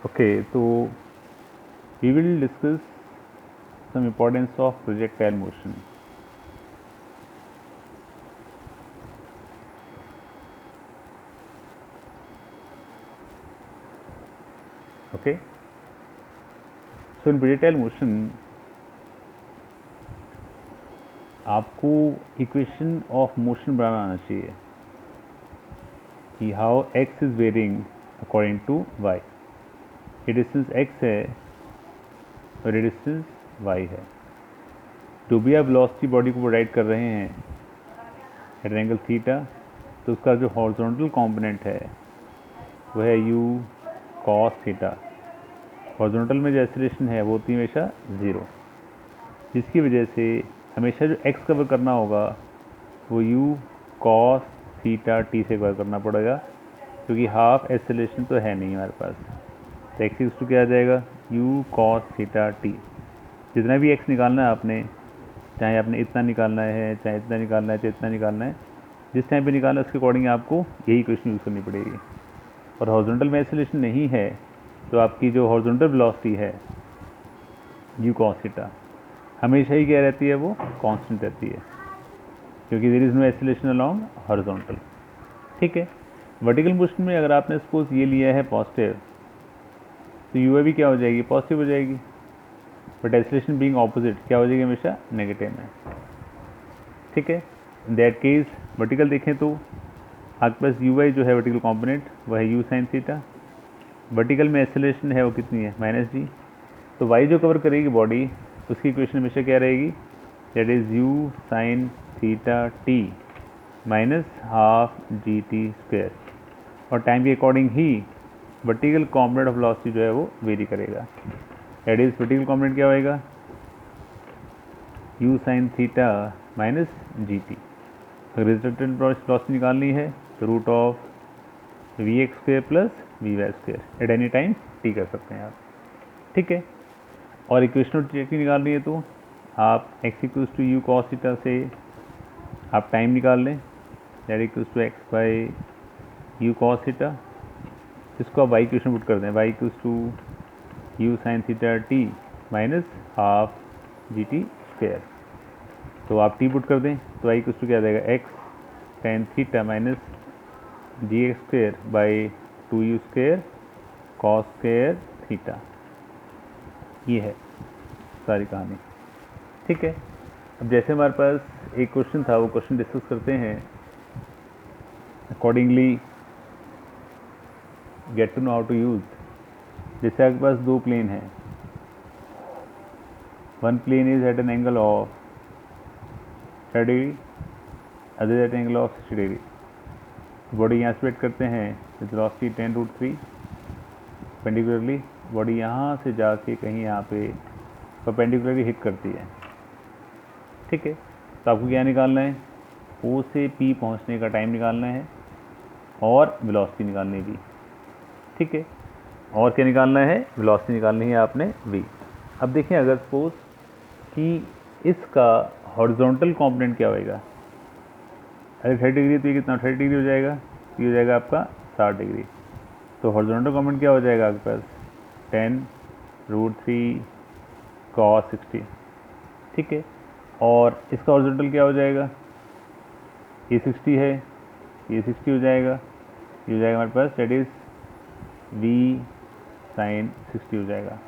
Okay, so we will discuss some importance of projectile motion. Okay, so in projectile motion आपको equation of motion बनाना आना चाहिए कि how x is varying according to y. ये distance x है और ये डिस्टेंस वाई है. जो भी आप वेलोसिटी बॉडी को प्रोवाइड कर रहे हैं एट एंगल थीटा, तो उसका जो हॉरिजॉन्टल कंपोनेंट है वह है यू कॉस थीटा. हॉरिजॉन्टल में जो एक्सेलरेशन है वो होती है हमेशा ज़ीरो, जिसकी वजह से हमेशा जो एक्स कवर करना होगा वो यू कॉस थीटा टी से कवर करना पड़ेगा, क्योंकि हाफ एक्सेलरेशन तो है नहीं हमारे पास. तो एक्स इक्वल टू क्या आ जाएगा, यू कॉस थीटा टी. जितना भी एक्स निकालना है आपने, चाहे आपने इतना निकालना है, चाहे इतना निकालना है, चाहे इतना निकालना है, जिस टाइम पे निकालना है उसके अकॉर्डिंग आपको यही इक्वेशन यूज़ करनी पड़ेगी. और हॉरिजॉन्टल में एक्सेलरेशन नहीं है तो आपकी जो हॉरिजॉन्टल वेलोसिटी है यू कॉस थीटा हमेशा ही क्या रहती है, वो कांस्टेंट रहती है, क्योंकि there is no acceleration along horizontal. ठीक है. वर्टिकल मोशन में अगर आपने सपोज ये लिया है पॉजिटिव, तो यू भी क्या हो जाएगी, पॉजिटिव हो जाएगी. बट एक्सेलरेशन बीइंग ऑपोजिट क्या हो जाएगी, हमेशा नेगेटिव में. ठीक है. इन दैट केस वर्टिकल देखें तो आपके पास यू वाई जो है वर्टिकल कॉम्पोनेंट वह है यू साइन थीटा. वर्टिकल में एक्सेलरेशन है वो कितनी है, माइनस जी. तो वाई जो कवर करेगी बॉडी, उसकी इक्वेशन हमेशा क्या रहेगी, that is you sine theta t minus half g t square. और टाइम के according he vertical component of velocity जो है वो वेरी करेगा. दैट इज वर्टिकल कॉम्पोनेंट क्या होएगा, u sine theta minus g t. अगर रिजल्टेंट वेलोसिटी निकालनी है तो root of v x square plus v y square at any time t कर सकते हैं आप. ठीक है. और इक्वेशन की निकालनी है तो आप x equals to u cos theta से आप टाइम निकाल लें, that equals to x by u cos theta. इसको आप वाई इक्वेशन पुट कर दें, y equals to u sine theta t minus half g t square. तो आप टी पुट कर दें तो वाई इक्वल्स टू क्या आ जाएगा, x tan theta minus g x square by two u square cos square theta. ये है सारी कहानी. ठीक है. अब जैसे हमारे पास एक क्वेश्चन था, वो क्वेश्चन डिस्कस करते हैं. Accordingly get to know how to use. जैसे आपके पास दो प्लेन हैं, one plane is at an angle of 30 degree, other at angle of 60 degree. Body यहाँ स्प्लिट करते हैं विद वेलोसिटी 10√3 परपेंडिकुलरली. बॉडी यहाँ से जाके कहीं यहाँ पे परपेंडिकुलरली हिट करती है. ठीक है. तो आपको क्या निकालना है, ओ से पी पहुँचने का टाइम निकालना है और वेलोसिटी निकालनी भी. ठीक है. और क्या निकालना है, वेलोसिटी निकालनी है आपने v. अब देखिए, अगर सपोज कि इसका हॉरिजॉन्टल कंपोनेंट क्या होएगा, अगर 30 डिग्री तो ये कितना 30 डिग्री हो जाएगा, ये हो जाएगा आपका 60 डिग्री. तो हॉरिजॉन्टल कंपोनेंट क्या हो जाएगा आपके पास, 10√3 cos 60. ठीक है. और इसका हॉरिजॉन्टल क्या हो जाएगा, ये 60 है, ये 60 हो जाएगा, ये हो जाएगा हमारे पास दैट इज v साइन 60 हो जाएगा.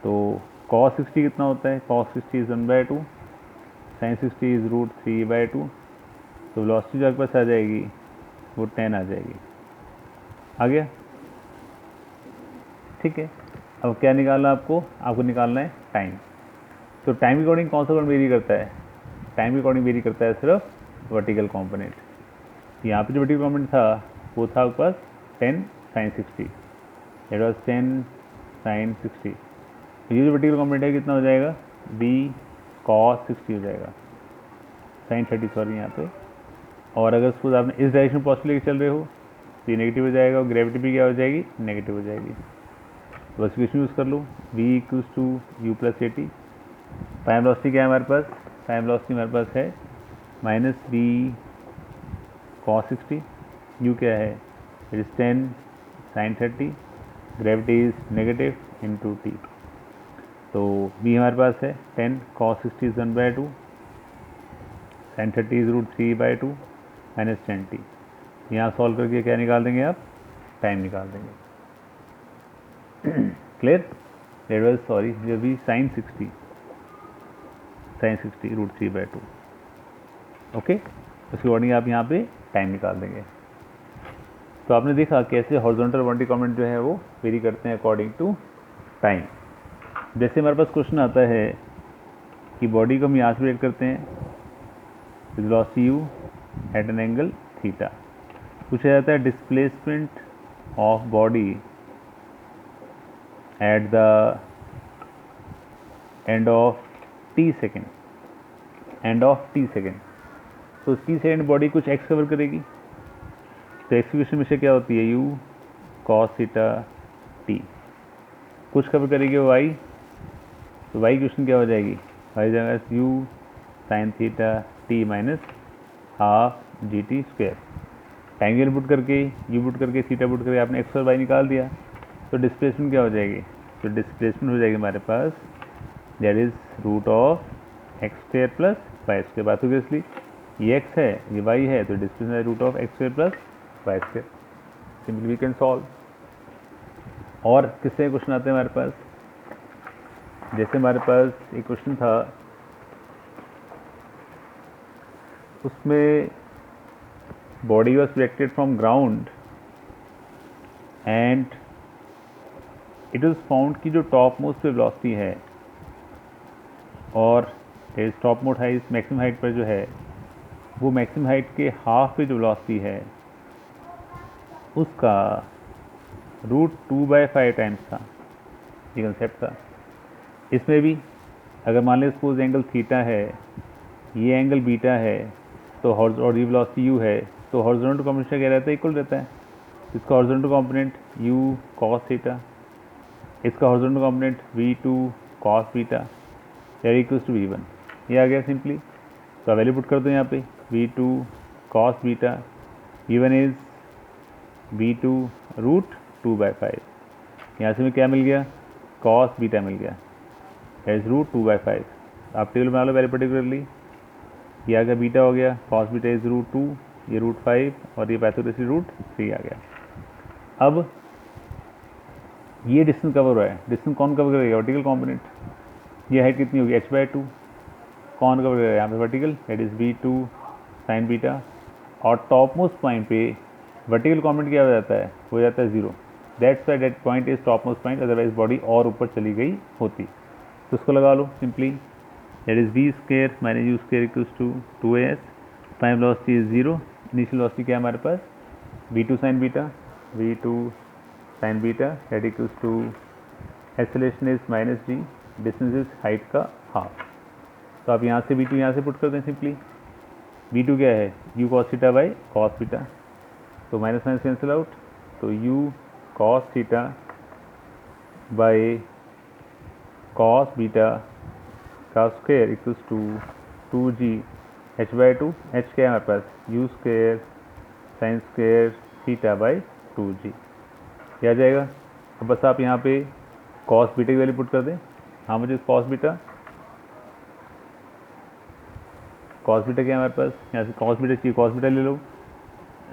तो cos 60 कितना होता है, cos 60 इज 1/2, साइन 60 इज √3/2. तो वेलोसिटी जो आपके पास आ जाएगी वो 10 आ जाएगी. आ गया. ठीक है. अब क्या निकालना आपको निकालना है टाइम. तो टाइम के अकॉर्डिंग कौन सा कौन वेरी करता है, टाइम के अकॉर्डिंग वेरी करता है सिर्फ वर्टिकल कंपोनेंट. यहाँ पे जो वर्टिकल कंपोनेंट था वो था आपके पास 10 साइन 60, इट वॉज 10 साइन 60. ये जो वर्टिकल कंपोनेंट है कितना हो जाएगा, b cos 60 हो जाएगा, साइन 30 सॉरी यहाँ पे. और अगर सपोज आपने इस डायरेक्शन पॉजिटिव लेके चल रहे हो तो ये नेगेटिव हो जाएगा, और ग्रेविटी भी क्या हो जाएगी, नेगेटिव हो जाएगी. तो बस इक्वेशन यूज़ कर लो, v equals to u plus a t. Time velocity क्या है हमारे पास, टाइम वेलोसिटी हमारे पास है माइनस b cos 60. यू क्या है, it is 10 sine 30 gravity is negative into t. तो बी हमारे पास है 10 cos 60 is 1/2, sin 30 is √3/2 minus 10t। यहाँ सॉल्व करके क्या निकाल देंगे आप? टाइम निकाल देंगे। क्लियर? दैट वाज सॉरी जो भी sin 60 √3/2। ओके, उसके अकॉर्डिंग आप यहाँ पे टाइम निकाल देंगे। तो आपने देखा कैसे हॉरिजॉन्टल वर्टिकल कंपोनेंट जो है वो वेरी करते हैं अकॉर्डिंग टू टाइम। जैसे हमारे पास क्वेश्चन आता है कि बॉडी को हम यहाँ से रेट करते हैं velocity u at an angle theta. पूछा जाता है displacement of body at the end of t second, तो t सेकेंड बॉडी कुछ x कवर करेगी, तो एक्सक्यूशन में से क्या होती है u cos थीटा t, कुछ कवर करेगी y, तो y क्वेश्चन क्या हो जाएगी? y जाएगा u sin theta t minus half g t square. Time put करके u पुट करके थीटा पुट करके आपने x और y निकाल दिया, तो डिस्प्लेसमेंट क्या हो जाएगी? तो डिस्प्लेसमेंट हो जाएगी हमारे पास that is √x² plus y²। बात होगी इसलिए ये x है ये y है, तो displacement √x² plus y²। Simply we can solve. और किससे क्वेश्चन आते हैं हमारे पास? जैसे हमारे पास एक क्वेश्चन था, उसमें body was projected from ground and it was found कि जो टॉप मोस्ट पे वेलोसिटी है और top most height maximum height पर जो है वो मैक्सिमम हाइट के हाफ पे जो वेलोसिटी है उसका √2/5 टाइम्स था। ये कंसेप्ट था। इसमें भी अगर मान लें सपोज एंगल थीटा है, ये एंगल बीटा है, तो और ये वेलोसिटी u है, तो हॉरिजॉन्टल कंपोनेंट क्या रहता है? इक्वल रहता है। इसका horizontal component u cos theta, इसका horizontal component v2 cos beta that equals to v1। ये आ गया सिंपली। तो वैल्यू पुट कर दो यहाँ पे v2 cos beta, v1 is v2 √2/5। यहाँ से में क्या मिल गया? cos बीटा मिल गया एज √2/5। आप टेबल बना लो वेरी पर्टिकुलरली। ये आ गया बीटा हो गया, cos बीटा इज √2, ये √5 और ये पैथोरेसी √3 आ गया। अब ये डिस्टेंस कवर हुआ है, डिस्टेंस कौन कवर करेगा? Vertical component. ये हाइट कितनी होगी? h/2। कौन कवर करेगा यहाँ पे? Vertical, that is v2 sin beta. और टॉप मोस्ट पॉइंट पे वर्टिकल कंपोनेंट क्या हो जाता है? हो जाता है 0। That's why that point is top most point, otherwise body और ऊपर चली गई होती। तो उसको लगा लो simply, that is v² minus u² equals to 2as। Time velocity is 0, initial velocity क्या है हमारे पास? v2 sin beta, v2 sin beta that equals to acceleration is -g, distance is height का हाफ। तो आप यहाँ से v2 यहाँ से पुट कर दें सिंपली। v2 क्या है? u cos theta by cos beta, तो माइनस माइनस कैंसिल आउट, तो u cos theta by cos beta का square equals to 2g h/2। h क्या है हमारे पास? u² sin square theta by 2g। क्या आ जाएगा? अब बस आप यहाँ पे cos बीटा की वैल्यू पुट कर दें। हाँ मुझे cos बीटा क्या है हमारे पास? यहाँ से cos बीटा चाहिए, cos बीटा ले लो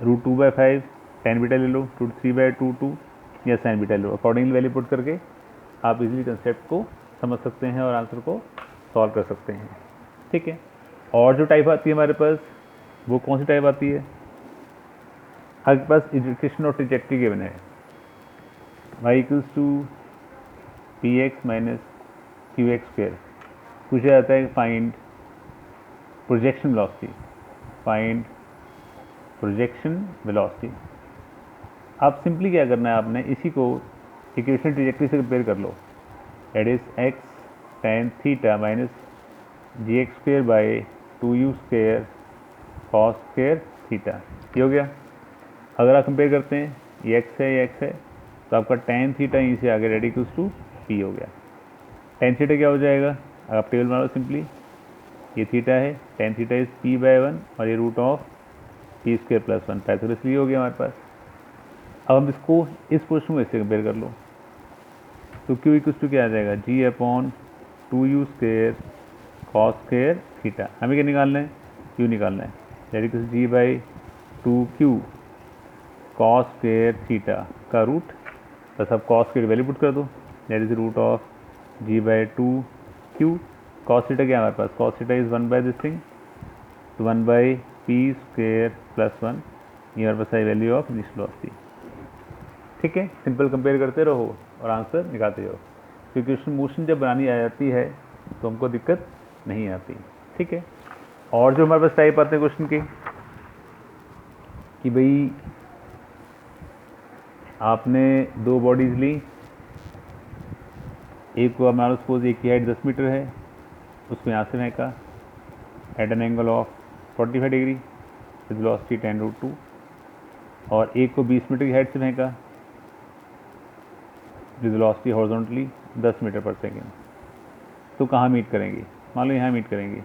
√2/5, tan बीटा ले लो √3/2 या sin बीटा ले लो। अकॉर्डिंगली वैल्यू पुट करके आप इजीली कंसेप्ट को समझ सकते हैं और आंसर को सॉल्व कर सकते हैं। ठीक है। और जो टाइप आती है हमारे पास वो कौन सी टाइप आती है? आपके पास इक्वेशन और ट्रिजेक्टरी गिवन है, y equals to px minus qx²। पूछा जाता है find projection velocity, find projection velocity. आप सिंपली क्या करना है, आपने इसी को इक्वेशन ट्रिजेक्टरी से कंपेयर कर लो, that is x tan theta minus gx² by 2u² cos² theta. ये हो गया। अगर आप कंपेयर करते हैं ये x है ये x है, तो आपका tan थीटा यहीं से आगे रेडी इक्वल्स टू p हो गया। tan थीटा क्या हो जाएगा? आप टेबल बना लो सिंपली, ये थीटा है, tan थीटा इज p/1 और ये √p² + 1 पैथोरेसी हो गया हमारे पास। अब हम इसको इस क्वेश्चन में इससे कंपेयर कर लो, तो क्यू इक्वल्स टू क्या आ जाएगा, g upon 2u square cos square theta. हमें क्या निकालना है, क्यू निकालना है, that equals g by 2q cos square theta का रूट, बस अब कॉस की वैल्यू पुट कर दो, that is root of g by 2q cos theta क्या हमारे पास, cos theta is 1 by this thing, तो 1 बाई पी स्क्वायर प्लस 1, ये हमारे पास है वैल्यू ऑफ इनिशियल वेलोसिटी। ठीक है, सिंपल कंपेयर करते रहो और आंसर निकालते जाओ, क्योंकि क्वेश्चन मोशन जब बनानी आ जाती है तो हमको दिक्कत नहीं आती। ठीक है, और जो हमारे पास टाइप आते हैं क्वेश्चन के कि भाई आपने दो बॉडीज ली, एक को मान लो सपोज एक की हाइट 10 मीटर है, उसको यहाँ से फेंका at an angle of 45 degree with velocity 10√2, और एक को 20 मीटर की हाइट से फेंका विद वेलोसिटी हॉरिजॉन्टली 10 मीटर पर सेकेंड। तो कहाँ मीट करेंगे, मान लो यहाँ मीट करेंगे।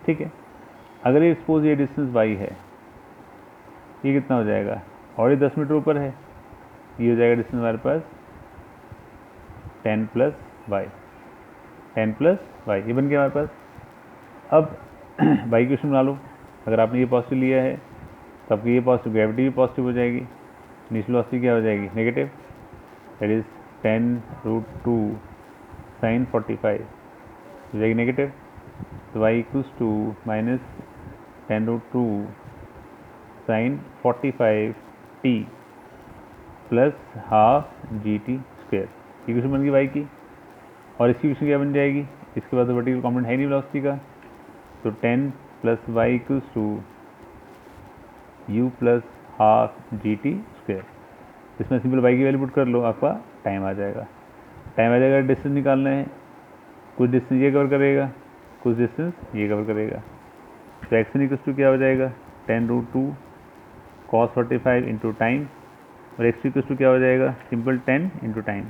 ठीक है, अगर ये सपोज ये डिस्टेंस y है, ये कितना हो जाएगा, और ये 10 मीटर ऊपर है, ये हो जाएगा डिस्टेंस हमारे पास 10 प्लस वाई, 10 प्लस वाई, ये बन गया हमारे पास। अब y क्वेश्चन बना लो, अगर आपने ये पॉजिटिव लिया है तो आपकी ये पॉजिटिव, ग्रेविटी भी पॉजिटिव हो जाएगी, इनिशियल वेलोसिटी क्या हो जाएगी, नेगेटिव, दैट इज 10√2 साइन 45 हो जाएगी नेगेटिव, तो y equals to minus 10√2 sine 45 t plus half g t square, equation बन गई y की। और इसकी इक्वेशन क्या बन जाएगी, इसके बाद तो वर्टिकल कॉम्पोनेंट है नहीं वेलोसिटी का, तो 10 plus y equals to u plus half g t square. इसमें सिंपल y की वैल्यू पुट कर लो, आपका टाइम आ जाएगा। टाइम आ जाएगा, डिस्टेंस निकालना है, कुछ डिस्टेंस ये कवर करेगा, कुछ डिस्टेंस ये कवर करेगा, तो एक्स इक्वल्स टू क्या हो जाएगा, 10√2 कॉस 45 इंटू टाइम, और एक्स इक्वल्स टू क्या हो जाएगा, simple 10 into time,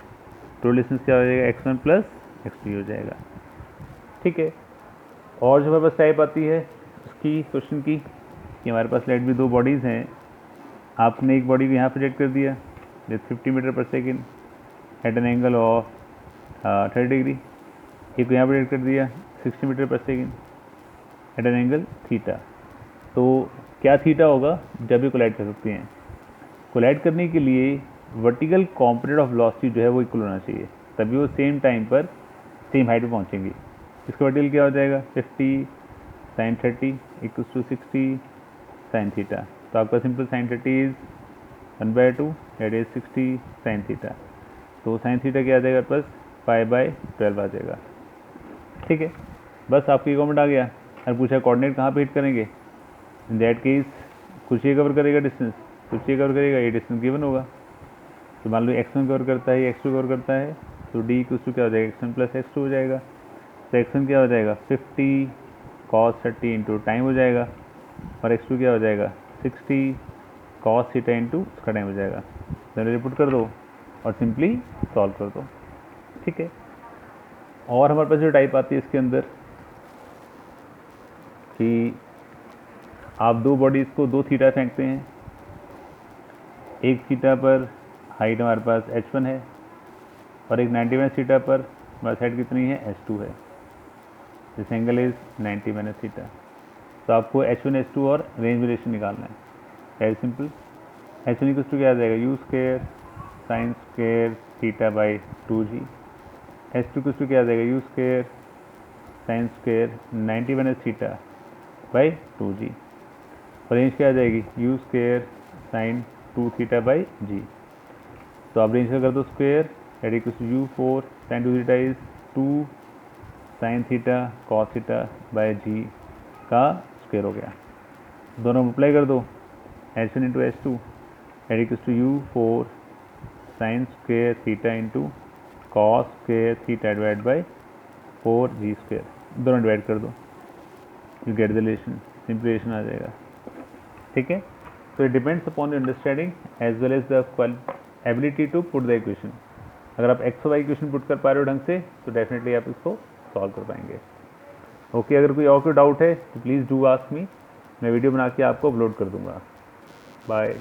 total distance क्या हो जाएगा, x1 प्लस x2 हो जाएगा। ठीक है, और जो हमारे पास टाइप आती है उसकी क्वेश्चन की कि हमारे पास लेट भी दो बॉडीज़ हैं, आपने एक बॉडी को यहाँ प्रोजेक्ट कर दिया विद 50 मीटर पर second at an angle of 30 degree, एक को यहाँ प्रोजेक्ट कर दिया 60 मीटर पर second at an angle theta. तो क्या थीटा होगा जब ये कोलाइड कर सकती हैं, कोलाइड करने के लिए वर्टिकल कॉम्पोनेंट ऑफ वेलोसिटी जो है वो इक्वल होना चाहिए, तभी वो सेम टाइम पर सेम हाइट पे पहुंचेंगी। इसका वर्टिकल क्या हो जाएगा, 50 sine 30 equals to 60 sine theta, तो आपका simple sine 30 is 1/2 that is 60 sine theta, तो साइन थीटा क्या आ जाएगा प्लस 5/12 आ जाएगा। ठीक है, बस आपकी कॉमेंट आ गया। और पूछा कोऑर्डिनेट कहाँ पे हिट करेंगे, इन दैट केस कुछ ये कवर करेगा डिस्टेंस, कुछ ये कवर करेगा, ये डिस्टेंस गिवन होगा, तो मान लो x1 कवर करता है, x2 कवर करता है, तो d इक्वल्स टू क्या हो जाएगा, x1 प्लस x2 हो जाएगा, तो x1 क्या हो जाएगा 50 cos 30 इंटू टाइम हो जाएगा, और x2 क्या हो जाएगा 60 cos थीटा इंटू उसका टाइम हो जाएगा। तो रिपोर्ट कर दो और सिंपली सॉल्व कर दो। ठीक है, और हमारे पास जो टाइप आती है इसके अंदर कि आप दो बॉडीज़ को दो थीटा फेंकते हैं, एक थीटा पर हाइट हमारे पास h1 है और एक 90 माइनस थीटा पर हमारी हाइट कितनी है, h2 है, this angle is 90 minus theta. तो आपको h1 h2 और रेंज रिलेशन निकालना है, very simple. h1 equals to क्या आ जाएगा, u square sine square theta by 2g, h2 equals to क्या आ जाएगा, u square sine square 90 minus theta by 2g, और रेंज क्या आ जाएगी, u square sine 2 theta by g। तो आप रेंज का कर दो square, that equals to u4 sine 2 theta is 2 sine theta cos theta by g का स्क्वायर हो गया। दोनों मल्टीप्लाई कर दो, h1 into h2 that equals to u4 sine square theta into cos square theta divide by 4g square, दोनों divide कर दो, you get the relation, simple relation आ जाएगा। ठीक है, तो it depends upon your understanding as well as the ability to put the equation. अगर आप एक्स और वाई इक्वेशन पुट कर पा रहे हो ढंग से तो डेफिनेटली आप इसको सॉल्व कर पाएंगे। ओके, अगर कोई और कोई डाउट है तो प्लीज़ डू आस्क मी, मैं वीडियो बना के आपको अपलोड कर दूंगा। बाय।